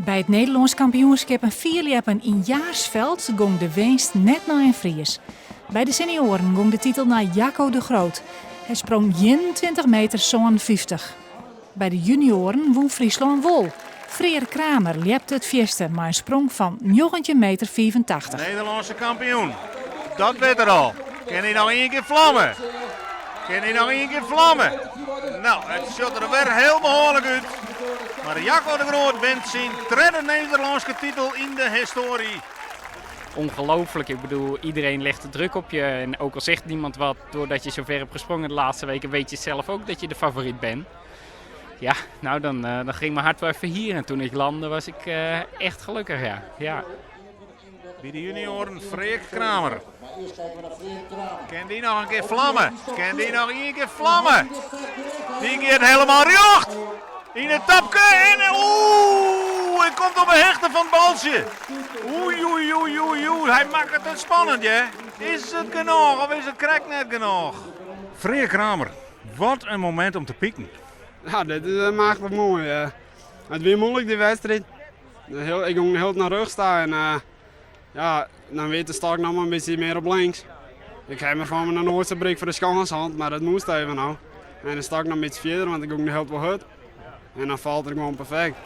Bij het Nederlands kampioenschap een vierliepen in Jaarsveld ging de winst net naar een Fries. Bij de senioren ging de titel naar Jacco de Groot. Hij sprong 21 meter zo'n 50. Bij de junioren won Friesland wol. Freer Kramer liepte het vierste maar een sprong van 19,85 meter. Nederlandse kampioen. Dat weet er al. Kan hij nog één keer vlammen? Nou, het ziet er weer heel behoorlijk uit. Maar Jacco de Groot wint zijn derde Nederlandse titel in de historie. Ongelooflijk. Ik bedoel, iedereen legt de druk op je. En ook al zegt niemand wat, doordat je zo ver hebt gesprongen de laatste weken, weet je zelf ook dat je de favoriet bent. Ja, nou dan ging mijn hart wel even hier. En toen ik landde was ik echt gelukkig, ja. Bij de junioren Freek Kramer. Kan die nog een keer vlammen? Die keert helemaal recht. In het tapke en hij komt op een hechte van het baltje. Hij maakt het spannend, hè? Is het genoeg of is het krek net genoeg? Freek Kramer, wat een moment om te pieken. Ja, dit maakt het mooi. Het weer moeilijk die wedstrijd. Ik ging heel naar rug staan en dan weet de stak nog maar een beetje meer op links. Ik heb me van mijn nooit breek voor de schanshand, maar dat moest even nou. En dan stak nog een beetje verder, want ik ging de heel wel hut. En dan valt er gewoon perfect.